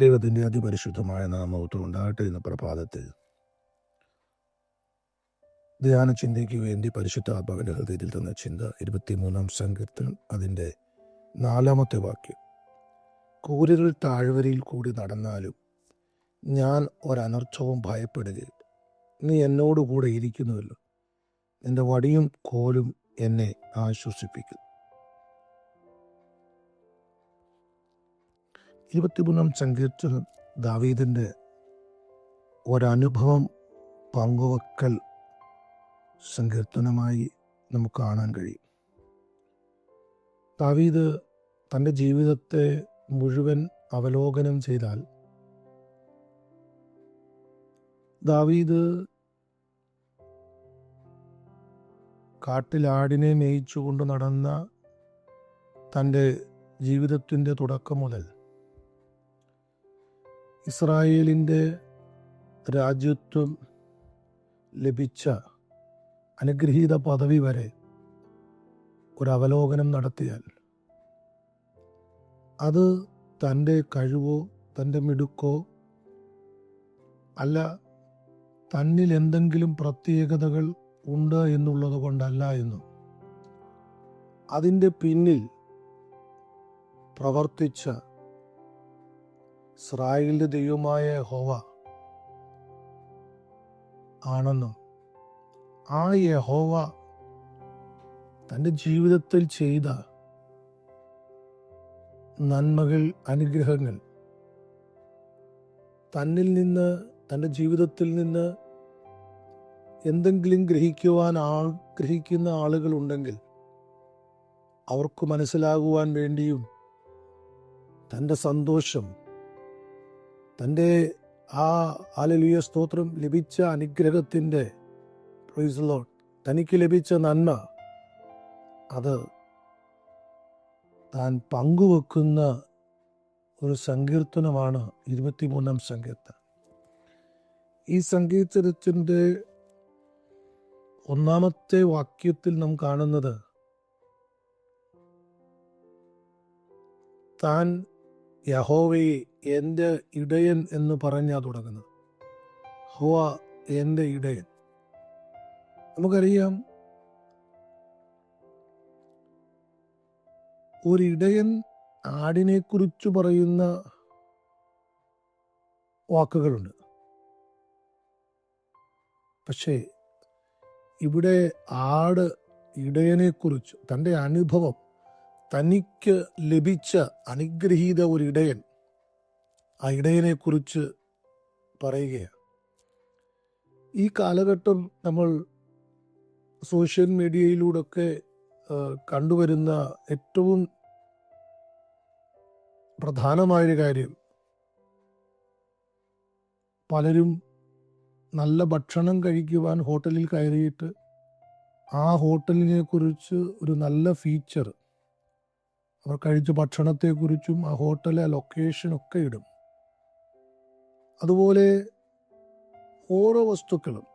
ദൈവത്തിൻ്റെ അതിപരിശുദ്ധമായ നാമത്തിൽ ഉണ്ടാകട്ടെ. ഇന്ന് പ്രഭാതത്തിൽ ധ്യാന ചിന്തയ്ക്ക് വേണ്ടി പരിശുദ്ധാത്മാവിൻ്റെ ഹൃദയത്തിൽ തന്ന ചിന്ത 23-ാം സങ്കീർത്തനം അതിൻ്റെ 4-ാമത്തെ വാക്യം. കൂരിരുൾ താഴ്വരയിൽ കൂടി നടന്നാലും ഞാൻ ഒരനർത്ഥവും ഭയപ്പെടുകയില്ല. നീ എന്നോടുകൂടെ ഇരിക്കുന്നുവല്ലോ, നിന്റെ വടിയും കോലും എന്നെ ആശ്വസിപ്പിക്കും. 23-ാം സങ്കീർത്തനം ദാവീദിൻ്റെ ഒരനുഭവം പങ്കുവെക്കൽ സങ്കീർത്തനമായി നമുക്ക് കാണാൻ കഴിയും. ദാവീദ് തൻ്റെ ജീവിതത്തെ മുഴുവൻ അവലോകനം ചെയ്താൽ ദാവീദ് കാട്ടിലാടിനെ മേയിച്ചുകൊണ്ട് നടന്ന തൻ്റെ ജീവിതത്തിൻ്റെ തുടക്കം മുതൽ ഇസ്രായേലിൻ്റെ രാജ്യത്വം ലഭിച്ച അനുഗ്രഹീത പദവി വരെ ഒരവലോകനം നടത്തിയാൽ അത് തൻ്റെ കഴിവോ തൻ്റെ മിടുക്കോ അല്ല, തന്നിൽ എന്തെങ്കിലും പ്രത്യേകതകൾ ഉണ്ട് എന്നുള്ളത് കൊണ്ടല്ല എന്നും അതിൻ്റെ പിന്നിൽ പ്രവർത്തിച്ച ഇസ്രായേലിന്റെ ദൈവമായ യഹോവ ആണെന്നും ആ യഹോവ തൻ്റെ ജീവിതത്തിൽ ചെയ്ത നന്മകൾ, അനുഗ്രഹങ്ങൾ തന്നിൽ നിന്ന്, തൻ്റെ ജീവിതത്തിൽ നിന്ന് എന്തെങ്കിലും ഗ്രഹിക്കുവാൻ ആഗ്രഹിക്കുന്ന ആളുകളുണ്ടെങ്കിൽ അവർക്ക് മനസ്സിലാകുവാൻ വേണ്ടിയും തൻ്റെ സന്തോഷം, തൻ്റെ ഹല്ലേലൂയ സ്തോത്രം ലഭിച്ച അനുഗ്രഹത്തിൻ്റെ പ്രൈസ് ദി ലോർഡ്, തനിക്ക് ലഭിച്ച നന്മ അത് താൻ പങ്കുവെക്കുന്ന ഒരു സങ്കീർത്തനമാണ് 23-ാം സങ്കീർത്തനം. ഈ സങ്കീർത്തനത്തിൻ്റെ 1-ാമത്തെ വാക്യത്തിൽ നാം കാണുന്നത് താൻ യഹോവയെ എൻ്റെ ഇടയൻ എന്ന് പറഞ്ഞാ തുടങ്ങുന്നത്. ഹോവ എൻ്റെ ഇടയൻ. നമുക്കറിയാം, ഒരിടയൻ ആടിനെ കുറിച്ച് പറയുന്ന വാക്കുകളുണ്ട്. പക്ഷേ ഇവിടെ ആട് ഇടയനെ കുറിച്ച് തൻ്റെ അനുഭവം, തനിക്ക് ലഭിച്ച അനുഗ്രഹീത ഒരു ഇടയൻ, ആ ഇടയനെ കുറിച്ച് പറയുകയാണ്. ഈ കാലഘട്ടം നമ്മൾ സോഷ്യൽ മീഡിയയിലൂടെയൊക്കെ കണ്ടുവരുന്ന ഏറ്റവും പ്രധാനമായൊരു കാര്യം, പലരും നല്ല ഭക്ഷണം കഴിക്കുവാൻ ഹോട്ടലിൽ കയറിയിട്ട് ആ ഹോട്ടലിനെ കുറിച്ച് ഒരു നല്ല ഫീച്ചർ, അവർ കഴിച്ച ഭക്ഷണത്തെക്കുറിച്ചും ആ ഹോട്ടലെ ലൊക്കേഷനൊക്കെ ഇടും. അതുപോലെ ഓരോ വസ്തുക്കളും,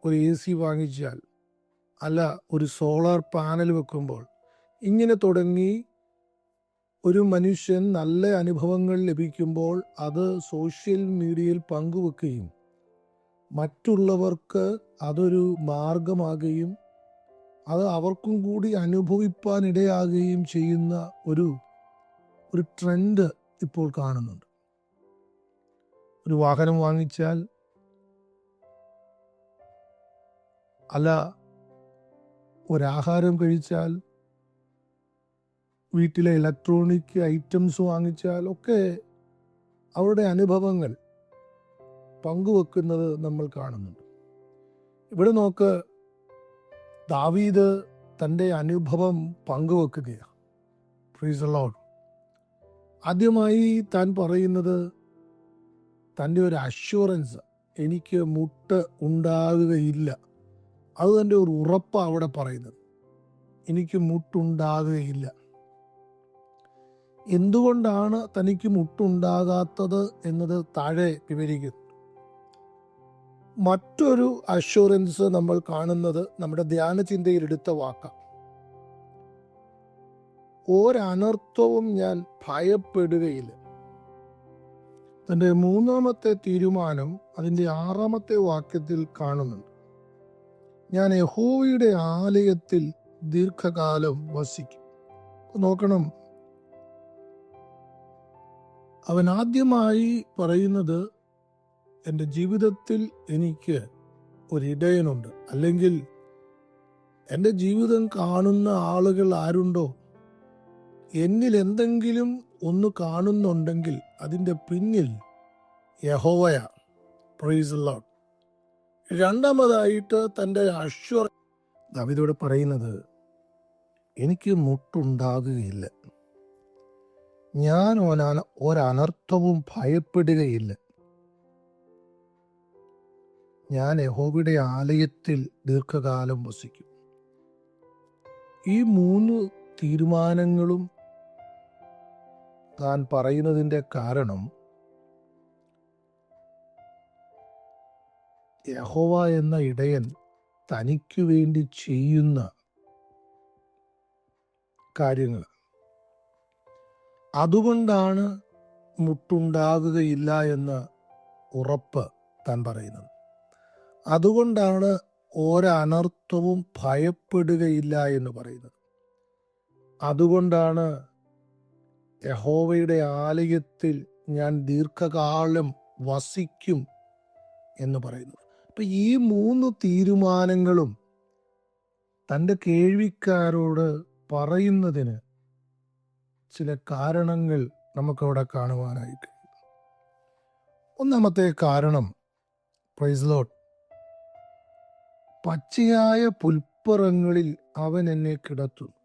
ഒരു AC വാങ്ങിച്ചാൽ, അല്ല ഒരു സോളാർ പാനൽ വെക്കുമ്പോൾ, ഇങ്ങനെ തുടങ്ങി ഒരു മനുഷ്യൻ നല്ല അനുഭവങ്ങൾ ലഭിക്കുമ്പോൾ അത് സോഷ്യൽ മീഡിയയിൽ പങ്കുവെക്കുകയും മറ്റുള്ളവർക്ക് അതൊരു മാർഗമാകുകയും അത് അവർക്കും കൂടി അനുഭവിപ്പാൻ ഇടയാകുകയും ചെയ്യുന്ന ഒരു ട്രെൻഡ് ഇപ്പോൾ കാണുന്നുണ്ട്. ഒരു വാഹനം വാങ്ങിച്ചാൽ, അല്ല ഒരാഹാരം കഴിച്ചാൽ, വീട്ടിലെ ഇലക്ട്രോണിക് ഐറ്റംസ് വാങ്ങിച്ചാൽ ഒക്കെ അവരുടെ അനുഭവങ്ങൾ പങ്കുവെക്കുന്നത് നമ്മൾ കാണുന്നുണ്ട്. ഇവിടെ നോക്ക്, ദാവീദ് തൻ്റെ അനുഭവം പങ്കുവെക്കുകയാണ്. Price the Lord. ആദ്യമായി താൻ പറയുന്നത് തൻ്റെ ഒരു അഷ്വറൻസ്, എനിക്ക് മുട്ട് ഉണ്ടാകുകയില്ല. അത് തൻ്റെ ഒരു ഉറപ്പാണ് അവിടെ പറയുന്നത്, എനിക്ക് മുട്ടുണ്ടാകുകയില്ല. എന്തുകൊണ്ടാണ് തനിക്ക് മുട്ടുണ്ടാകാത്തത് എന്നത് താഴെ വിവരിക്കുന്നു. മറ്റൊരു അഷ്വറൻസ് നമ്മൾ കാണുന്നത് നമ്മുടെ ധ്യാന ചിന്തയിൽ എടുത്ത വാക്കാണ്. ഒരനർത്ഥവും ഞാൻ ഭയപ്പെടുകയില്ല. തൻ്റെ മൂന്നാമത്തെ തീരുമാനം അതിൻ്റെ 6-ാമത്തെ വാക്യത്തിൽ കാണുന്നുണ്ട്. ഞാൻ യഹോവയുടെ ആലയത്തിൽ ദീർഘകാലം വസിക്കും. നോക്കണം, അവൻ ആദ്യമായി പറയുന്നത് എൻ്റെ ജീവിതത്തിൽ എനിക്ക് ഒരിടയനുണ്ട്, അല്ലെങ്കിൽ എൻ്റെ ജീവിതം കാണുന്ന ആളുകൾ ആരുണ്ടോ, എന്നിൽ എന്തെങ്കിലും ഒന്ന് കാണുന്നുണ്ടെങ്കിൽ അതിൻ്റെ പിന്നിൽ യഹോവയാണ്. Price the Lord. രണ്ടാമതായിട്ട് തൻ്റെ ദാവീദോട് പറയുന്നത്, എനിക്ക് മുട്ടുണ്ടാകുകയില്ല, ഞാൻ ഒരനർത്ഥവും ഭയപ്പെടുകയില്ല, ഞാൻ യഹോവയുടെ ആലയത്തിൽ ദീർഘകാലം വസിക്കും. ഈ 3 തീരുമാനങ്ങളും താൻ പറയുന്നതിൻ്റെ കാരണം യഹോവ എന്ന ഇടയൻ തനിക്ക് വേണ്ടി ചെയ്യുന്ന കാര്യങ്ങൾ. അതുകൊണ്ടാണ് മുട്ടുണ്ടാകുകയില്ല എന്ന ഉറപ്പ് താൻ പറയുന്നത്. അതുകൊണ്ടാണ് ഒരനർത്ഥവും ഭയപ്പെടുകയില്ല എന്ന് പറയുന്നത്. അതുകൊണ്ടാണ് യഹോവയുടെ ആലയത്തിൽ ഞാൻ ദീർഘകാലം വസിക്കും എന്ന് പറയുന്നത്. അപ്പം ഈ 3 തീരുമാനങ്ങളും തൻ്റെ കേൾവിക്കാരോട് പറയുന്നതിന് ചില കാരണങ്ങൾ നമുക്കവിടെ കാണുവാനായി കഴിയും. ഒന്നാമത്തെ കാരണം, പ്രൈസ് ലോർഡ്, പച്ചയായ പുൽപ്പുറങ്ങളിൽ അവൻ എന്നെ കിടത്തുന്നു.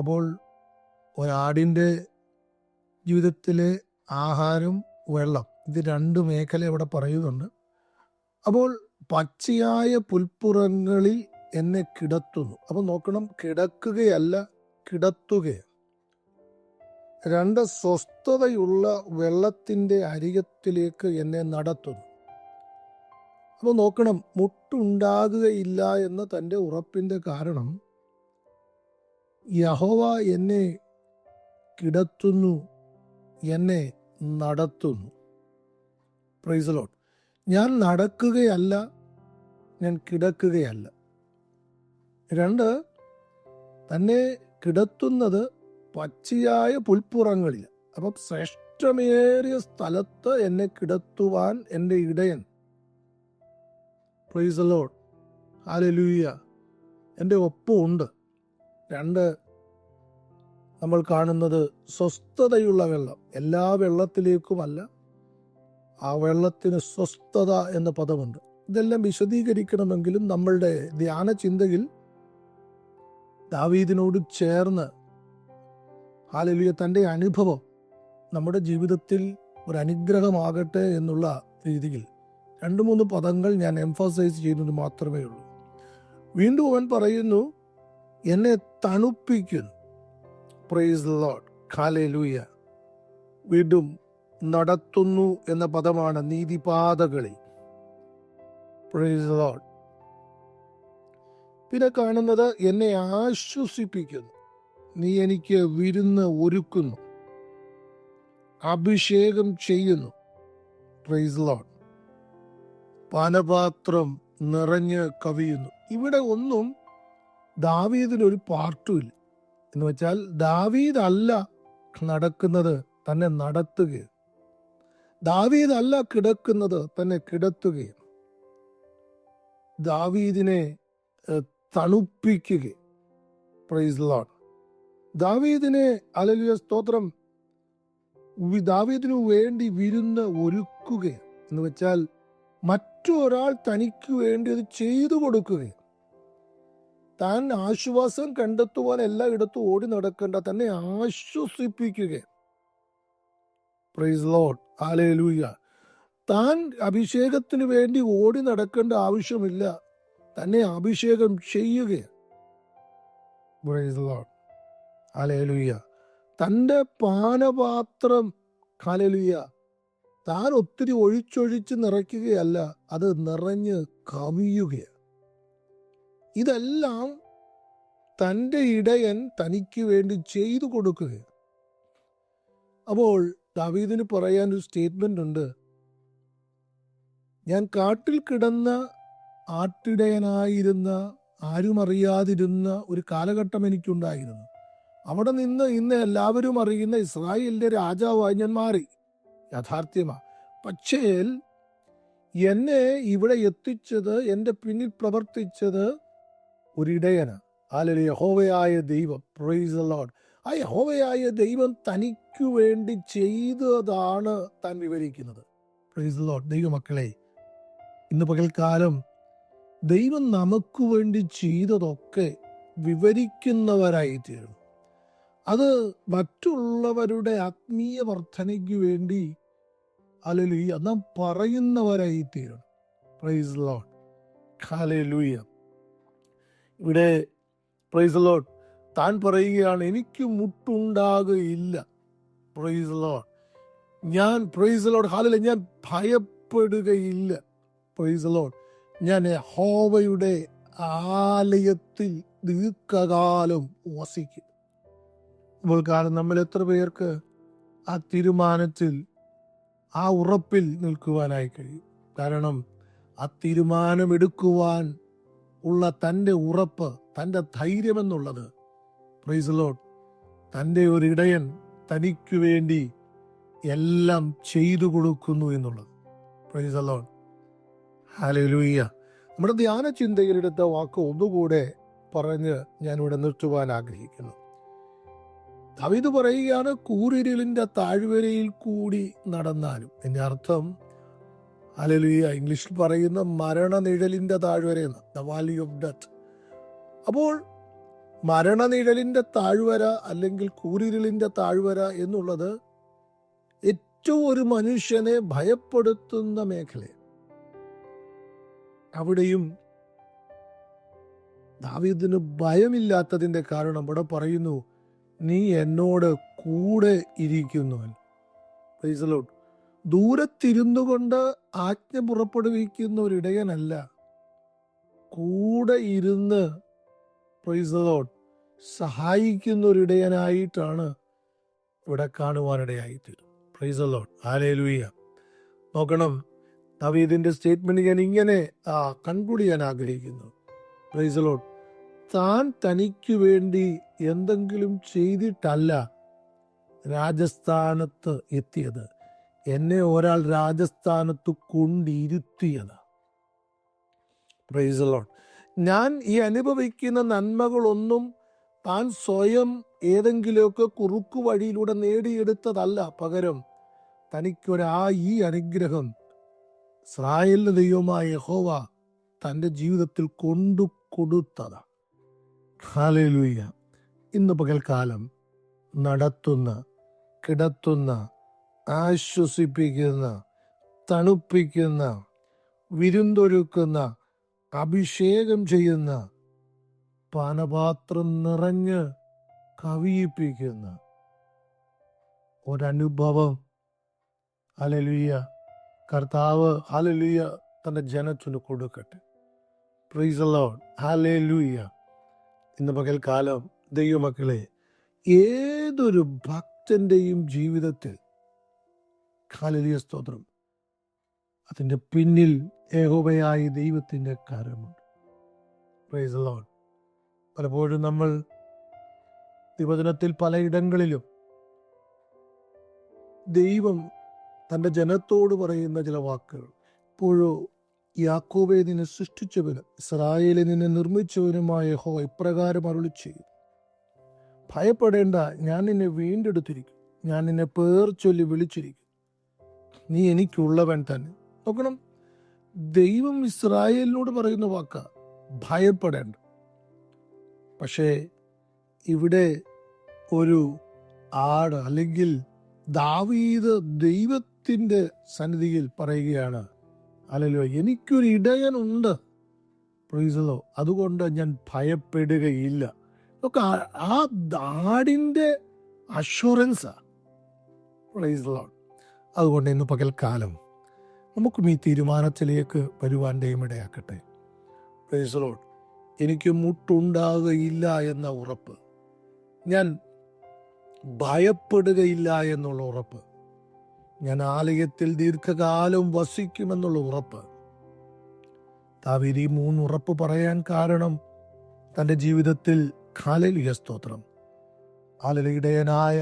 അപ്പോൾ ഒരാടിൻ്റെ ജീവിതത്തിലെ ആഹാരം, വെള്ളം, ഇത് 2 മേഖല ഇവിടെ പറയുന്നുണ്ട്. അപ്പോൾ പച്ചയായ പുൽപ്പുറങ്ങളിൽ എന്നെ കിടത്തുന്നു. അപ്പോൾ നോക്കണം, കിടക്കുകയല്ല, കിടത്തുകയാണ്. 2, സ്വസ്ഥതയുള്ള വെള്ളത്തിൻ്റെ അരികത്തിലേക്ക് എന്നെ നടത്തുന്നു. അപ്പോൾ നോക്കണം, മുട്ടുണ്ടാകുകയില്ല എന്ന തൻ്റെ ഉറപ്പിൻ്റെ കാരണം യഹോവ എന്നെ കിടത്തുന്നു, എന്നെ നടത്തുന്നു. Price the Lord. ഞാൻ നടക്കുകയല്ല, ഞാൻ കിടക്കുകയല്ല. 2, തന്നെ കിടത്തുന്നത് പച്ചയായ പുൽപ്പുറങ്ങളിൽ. അപ്പം ശ്രേഷ്ഠമേറിയ സ്ഥലത്ത് എന്നെ കിടത്തുവാൻ എൻ്റെ ഇടയൻ, പ്രൈസ് ദി ലോർഡ്, ഹല്ലേലൂയ, എൻ്റെ ഒപ്പമുണ്ട്. 2, നമ്മൾ കാണുന്നത് സ്വസ്ഥതയുള്ള വെള്ളം. എല്ലാ വെള്ളത്തിലേക്കുമല്ല, ആ വെള്ളത്തിന് സ്വസ്ഥത എന്ന പദമുണ്ട്. ഇതെല്ലാം വിശദീകരിക്കണമെങ്കിലും നമ്മളുടെ ധ്യാന ചിന്തയിൽ ദാവീദിനോട് ചേർന്ന് ഹല്ലേലൂയ തൻ്റെ അനുഭവം നമ്മുടെ ജീവിതത്തിൽ ഒരു അനുഗ്രഹമാകട്ടെ എന്നുള്ള രീതിയിൽ 2-3 പദങ്ങൾ ഞാൻ എംഫസൈസ് ചെയ്യുന്നത് മാത്രമേ ഉള്ളൂ. വീണ്ടും അവൻ പറയുന്നു, എന്നെ തണുപ്പിക്കുന്നു. പ്രൈസ് ദി ലോർഡ്, ഹല്ലേലൂയ. വീണ്ടും നടത്തുന്നു എന്ന പദമാണ് നീതിപാതകളിൽ. Price the Lord. പിന്നെ കാണുന്നത്, എന്നെ ആശ്വസിപ്പിക്കുന്നു. നീ എനിക്ക് വിരുന്ന് ഒരുക്കുന്നു, അഭിഷേകം ചെയ്യുന്നു. Price the Lord. പാനപാത്രം നിറഞ്ഞ് കവിയുന്നു. ഇവിടെ ഒന്നും ദാവീദിനൊരു പാർട്ടുമില്ല. എന്ന് വെച്ചാൽ ദാവീദല്ല നടക്കുന്നത്, തന്നെ നടത്തുകയാണ്. ദാവീദല്ല കിടക്കുന്നത്, തന്നെ കിടത്തുകയാണ്. ദാവീദിനെ തണുപ്പിക്കുക. Praise the Lord. ദാവീദിനെ, ഹല്ലേലൂയ, സ്തോത്രം, ദാവീദിനു വേണ്ടി വിരുന്ന് ഒരുക്കുകയാണ്. എന്ന് വെച്ചാൽ മറ്റൊരാൾ തനിക്ക് വേണ്ടി അത് ചെയ്തു കൊടുക്കുകയാണ്. താൻ ആശ്വാസം കണ്ടെത്തുവാൻ എല്ലായിടത്തും ഓടി നടക്കേണ്ട, തന്നെ ആശ്വസിപ്പിക്കുകയാണ്. Price lord, hallelujah. താൻ അഭിഷേകത്തിന് വേണ്ടി ഓടി നടക്കേണ്ട ആവശ്യമില്ല, തന്നെ അഭിഷേകം ചെയ്യുകയാണ്. Praise lord, hallelujah. തൻ്റെ പാനപാത്രം, ഹല്ലേലൂയ, താൻ ഒത്തിരി ഒഴിച്ചൊഴിച്ച് നിറയ്ക്കുകയല്ല, അത് നിറഞ്ഞ് കവിയുകയാണ്. ഇതെല്ലാം തൻ്റെ ഇടയൻ തനിക്ക് വേണ്ടി ചെയ്തു കൊടുക്കുകയാണ്. അപ്പോൾ ദാവീദിന് പറയാൻ ഒരു സ്റ്റേറ്റ്മെന്റ് ഉണ്ട്. ഞാൻ കാട്ടിൽ കിടന്ന ആട്ടിടയനായിരുന്ന, ആരും അറിയാതിരുന്ന ഒരു കാലഘട്ടം എനിക്കുണ്ടായിരുന്നു. അവിടെ നിന്ന് ഇന്ന് എല്ലാവരും അറിയുന്ന ഇസ്രായേലിന്റെ രാജാവായി ഞാൻ മാറി. യാഥാർത്ഥ്യമാ. പക്ഷേ എന്നെ ഇവിടെ എത്തിച്ചത്, എൻ്റെ പിന്നിൽ പ്രവർത്തിച്ചത് ഒരിടയനാ. ഹല്ലേലൂയ. യഹോവയായ ദൈവം, പ്രൈസ് ദി ലോർഡ്. ആ യഹോവയായ ദൈവം തനിക്കു വേണ്ടി ചെയ്തതാണ് താൻ വിവരിക്കുന്നത്. Price the Lord. ദൈവമക്കളെ, ഇന്ന് പകൽക്കാലം ദൈവം നമുക്ക് വേണ്ടി ചെയ്തതൊക്കെ വിവരിക്കുന്നവരായി തീരും. അത് മറ്റുള്ളവരുടെ ആത്മീയ വർധനയ്ക്ക് വേണ്ടി ഹല്ലേലൂയ നാം പറയുന്നവരായി തീരും. Praise the Lord. ഹല്ലേലൂയ. ഇവിടെ പ്രൈസ് ദി ലോർഡ് താൻ പറയുകയാണ്, എനിക്ക് മുട്ടുണ്ടാകുകയില്ല. Praise the Lord. ഞാൻ പ്രൈസ് ദി ലോർഡ് ഹല്ലേലൂയ ഞാൻ ഭയപ്പെടുകയില്ല. Price the Lord. ഞാൻ യഹോവയുടെ ആലയത്തിൽ ദീർഘകാലം വസിക്കും. ഇപ്പോൾ കാലം നമ്മൾ എത്ര പേർക്ക് ആ തീരുമാനത്തിൽ, ആ ഉറപ്പിൽ നിൽക്കുവാനായി കഴിയും? കാരണം ആ തീരുമാനമെടുക്കുവാൻ ഉള്ള തൻ്റെ ഉറപ്പ്, തൻ്റെ ധൈര്യമെന്നുള്ളത് പ്രൈസ് ദി ലോർഡ് തൻ്റെ ഒരു ഇടയൻ തനിക്ക് വേണ്ടി എല്ലാം ചെയ്തു കൊടുക്കുന്നു എന്നുള്ളത്. Price the Lord. ഹല്ലേലൂയ. നമ്മുടെ ധ്യാന ചിന്തയിലെടുത്ത വാക്ക് ഒന്നുകൂടെ പറഞ്ഞ് ഞാനിവിടെ നിർത്തുവാൻ ആഗ്രഹിക്കുന്നു. ദാവീദ് പറയുകയാണ്, കൂരിരുളിന്റെ താഴ്വരയിൽ കൂടി നടന്നാലും. എൻ്റെ അർത്ഥം ഹല്ലേലൂയ, ഇംഗ്ലീഷിൽ പറയുന്ന മരണനിഴലിന്റെ താഴ്വരയെന്ന്, ദ വാലി ഓഫ് ഡെത്ത്. അപ്പോൾ മരണനിഴലിന്റെ താഴ്വര അല്ലെങ്കിൽ കൂരിരുളിന്റെ താഴ്വര എന്നുള്ളത് ഏറ്റവും ഒരു മനുഷ്യനെ ഭയപ്പെടുത്തുന്ന മേഖലയാണ്. അവിടെയും ദാവീദിന് ഭയമില്ലാത്തതിന്റെ കാരണം ഇവിടെ പറയുന്നു, നീ എന്നോട് കൂടെ ഇരിക്കുന്നു. Price the Lord. ദൂരത്തിരുന്നു കൊണ്ട് ആജ്ഞ പുറപ്പെടുവിക്കുന്ന ഒരു ഇടയനല്ല, കൂടെ ഇരുന്ന് പ്രൈസ് ദി ലോർഡ് സഹായിക്കുന്ന ഒരു ഇടയനായിട്ടാണ് ഇവിടെ കാണുവാനിടയായിത്തീരും. Praise the Lord. ഹല്ലേലൂയ. നോക്കണം, ദാവീദിന്റെ സ്റ്റേറ്റ്മെന്റ് ഞാൻ ഇങ്ങനെ കൺക്ലൂഡ് ചെയ്യാൻ ആഗ്രഹിക്കുന്നു. Praise the Lord. താൻ തനിക്ക് വേണ്ടി എന്തെങ്കിലും ചെയ്തിട്ടല്ല രാജസ്ഥാനത്ത് എത്തിയത്, എന്നെ ഒരാൾ രാജസ്ഥാനത്ത് കൊണ്ടിരുത്തിയത്. Praise the Lord. ഞാൻ ഈ അനുഭവിക്കുന്ന നന്മകളൊന്നും താൻ സ്വയം ഏതെങ്കിലുമൊക്കെ കുറുക്കു വഴിയിലൂടെ നേടിയെടുത്തതല്ല. പകരം ഈ അനുഗ്രഹം ഇസ്രായേലിന്റെ ദൈവമായ യഹോവ തൻ്റെ ജീവിതത്തിൽ കൊണ്ടു കൊടുത്തതാ. ഹല്ലേലൂയ. ഇന്ന് പകൽക്കാലം നടത്തുന്ന, കിടത്തുന്ന, ആശ്വസിപ്പിക്കുന്ന, തണുപ്പിക്കുന്ന, വിരുന്നൊരുക്കുന്ന, അഭിഷേകം ചെയ്യുന്ന, പാനപാത്രം നിറഞ്ഞ് കവിയിപ്പിക്കുന്ന ഒരനുഭവം ഹല്ലേലൂയ കർത്താവ് ഹല്ലേലൂയ തൻ്റെ ജനത്തിന് കൊടുക്കട്ടെ. Price the Lord. ഹല്ലേലൂയ. ഇന്ന് പകൽക്കാലം ദൈവമക്കളെ, ഏതൊരു ഭക്തന്റെയും ജീവിതത്തിൽ ഹല്ലേലൂയ സ്തോത്രം, അതിൻ്റെ പിന്നിൽ യഹോവയായ ദൈവത്തിൻ്റെ കരമുണ്ട്. Price the Lord. പലപ്പോഴും നമ്മൾ തിരുവചനത്തിൽ പലയിടങ്ങളിലും ദൈവം തൻ്റെ ജനത്തോട് പറയുന്ന ചില വാക്കുകൾ, ഇപ്പോഴോ യാക്കോബെ നിന്നെ സൃഷ്ടിച്ചവനും ഇസ്രായേലെ നിന്നെ നിർമ്മിച്ചവനുമായ യഹോവ ഇപ്രകാരം അരുളി ചെയ്യും, ഭയപ്പെടേണ്ട, ഞാൻ നിന്നെ വീണ്ടെടുത്തിരിക്കും, ഞാൻ നിന്നെ പേർ ചൊല്ലി വിളിച്ചിരിക്കും, നീ എനിക്കുള്ളവൻ തന്നെ. നോക്കണം, ദൈവം ഇസ്രായേലിനോട് പറയുന്ന വാക്ക ഭയപ്പെടേണ്ട. പക്ഷേ ഇവിടെ ഒരു ആട് അല്ലെങ്കിൽ ദാവീദ് ദൈവത്തിൻ്റെ സന്നിധിയിൽ പറയുകയാണ്, ഹല്ലേലൂയ, എനിക്കൊരു ഇടയനുണ്ട്, പ്രൈസ് ദി ലോർഡ്, അതുകൊണ്ട് ഞാൻ ഭയപ്പെടുകയില്ല. ഒക്കെ ആ ആടിൻ്റെ അഷുറൻസാ. Price the Lord. അതുകൊണ്ട് ഇന്ന് പകൽക്കാലം നമുക്കും ഈ തീരുമാനത്തിലേക്ക് വരുവാൻ ദൈവമിടയാക്കട്ടെ. Price the Lord. എനിക്ക് മുട്ടുണ്ടാകുകയില്ല എന്ന ഉറപ്പ്, ഞാൻ ഭയപ്പെടുകയില്ല എന്നുള്ള ഉറപ്പ്, ഞാൻ ആലയത്തിൽ ദീർഘകാലം വസിക്കുമെന്നുള്ള ഉറപ്പ്. ദാവീദ് ഈ 3 ഉറപ്പ് പറയാൻ കാരണം തൻ്റെ ജീവിതത്തിൽ ഹല്ലേലൂയ സ്തോത്രം, ഹല്ലേലൂയ, ഇടയനായ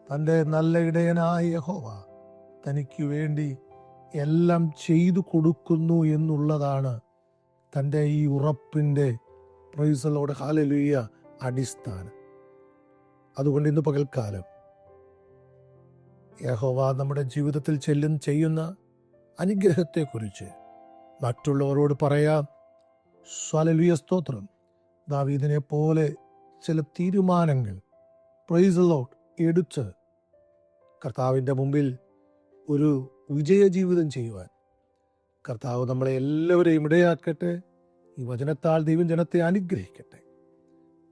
തൻ്റെ നല്ല ഇടയനായ യഹോവ തനിക്ക് വേണ്ടി എല്ലാം ചെയ്തു കൊടുക്കുന്നു എന്നുള്ളതാണ് തൻ്റെ ഈ ഉറപ്പിൻ്റെ, പ്രൈസ് ദി ലോർഡ്, ഹല്ലേലൂയ, അടിസ്ഥാനം. അതുകൊണ്ട് ഇന്ന് പകൽക്കാലം യഹോവ നമ്മുടെ ജീവിതത്തിൽ ചെയ്യുന്ന അനുഗ്രഹത്തെക്കുറിച്ച് മറ്റുള്ളവരോട് പറയാം. ഹല്ലേലൂയ സ്തോത്രം. ദാവീദിനെ പോലെ ചില തീരുമാനങ്ങൾ, പ്രൈസ് ദി ലോർഡ്, എടുത്ത് കർത്താവിൻ്റെ മുമ്പിൽ ഒരു വിജയജീവിതം ചെയ്യുവാൻ കർത്താവ് നമ്മളെ എല്ലാവരെയും ഇടയാക്കട്ടെ. ഈ വചനത്താൽ ദൈവം ജനത്തെ അനുഗ്രഹിക്കട്ടെ.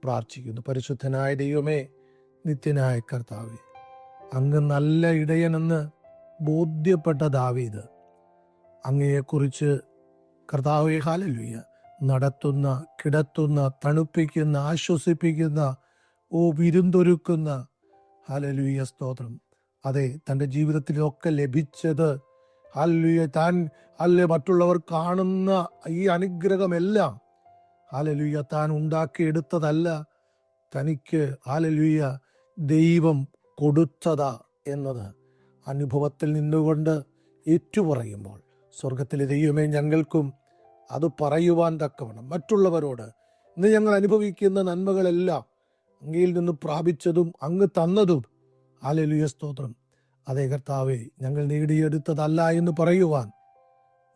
പ്രാർത്ഥിക്കുന്നു. പരിശുദ്ധനായ ദൈവമേ, നിത്യനായ കർത്താവേ, അങ്ങ് നല്ല ഇടയനെന്ന് ബോധ്യപ്പെട്ട ദാവീദ് അങ്ങയെക്കുറിച്ച് കർത്താവേ, ഹല്ലേലൂയ, നടത്തുന്ന, കിടത്തുന്ന, തണുപ്പിക്കുന്ന, ആശ്വസിപ്പിക്കുന്ന, വിരുന്നൊരുക്കുന്ന, ഹല്ലേലൂയ സ്തോത്രം, അതെ, തൻ്റെ ജീവിതത്തിലൊക്കെ ലഭിച്ചത്, ഹല്ലേലൂയ, താൻ മറ്റുള്ളവർ കാണുന്ന ഈ അനുഗ്രഹമെല്ലാം, ഹല്ലേലൂയ, താൻ ഉണ്ടാക്കിയെടുത്തതല്ല, തനിക്ക്, ഹല്ലേലൂയ, ദൈവം കൊടുത്തതാ എന്നത് അനുഭവത്തിൽ നിന്നുകൊണ്ട് ഏറ്റുപറയുമ്പോൾ, സ്വർഗത്തിലെ ദൈവമേ, ഞങ്ങൾക്കും അത് പറയുവാൻ തക്കവണ്ണം മറ്റുള്ളവരോട് ഇന്ന് ഞങ്ങൾ അനുഭവിക്കുന്ന നന്മകളെല്ലാം അങ്ങയിൽ നിന്ന് പ്രാപിച്ചതും അങ്ങ് തന്നതും, ഹല്ലേലൂയ സ്തോത്രം, അതേ കർത്താവേ, ഞങ്ങൾ നേടിയെടുത്തതല്ല എന്ന് പറയുവാൻ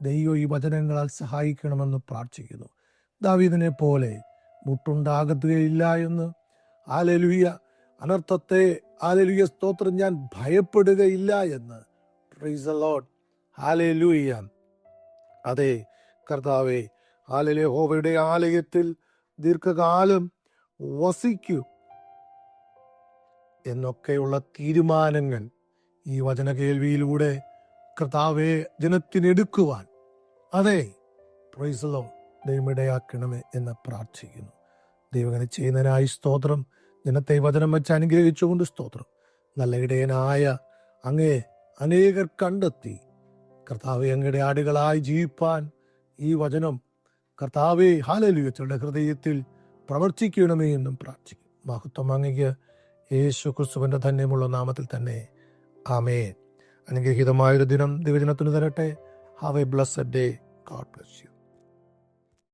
ദൈവം ഈ വചനങ്ങളാൽ സഹായിക്കണമെന്ന് പ്രാർത്ഥിക്കുന്നു. ദാവീദിനെ പോലെ മുട്ടുണ്ടാകുകയില്ല എന്ന്, ഹല്ലേലൂയ, അനർത്ഥത്തെ, ഹല്ലേലൂയ സ്തോത്രം, ഞാൻ ഭയപ്പെടുകയില്ല എന്ന്, പ്രൈസ് ദി ലോർഡ്, ഹല്ലേലൂയ, അതെ കർത്താവേ, ഹല്ലേലൂയ, യഹോവയുടെ ആലയത്തിൽ ദീർഘകാലം വസിക്കൂ എന്നൊക്കെയുള്ള തീരുമാനങ്ങൾ ഈ വചന കേൾവിയിലൂടെ കർത്താവെ ജനത്തിനെടുക്കുവാൻ, അതെ, പ്രൈസ് ദി ലോർഡ്, ദൈവം ഇടയാക്കണമേ എന്ന് പ്രാർത്ഥിക്കുന്നു. ദൈവം അങ്ങനെ ചെയ്യുന്നതിനായി സ്തോത്രം. ജനത്തെ വചനം വെച്ച് അനുഗ്രഹിച്ചുകൊണ്ട് സ്തോത്രം. നല്ല ഇടയനായ അങ്ങേ അനേകർ കണ്ടെത്തി കർത്താവെ അങ്ങയുടെ ആടുകളായി ജീവിപ്പാൻ ഈ വചനം, കർത്താവെ, ഹല്ലേലൂയ, ഹൃദയത്തിൽ പ്രവർത്തിക്കണമേ എന്നും പ്രാർത്ഥിക്കും. മഹത്വം അങ്ങയ്ക്ക് യേശു ക്രിസ്തുവിന്റെ ധന്യമുള്ള നാമത്തിൽ തന്നെ. ആമേൻ. അനുഗ്രഹീതമായൊരു ദിനം ദൈവജനത്തിന് തരട്ടെ. Have A blessed day. God bless you.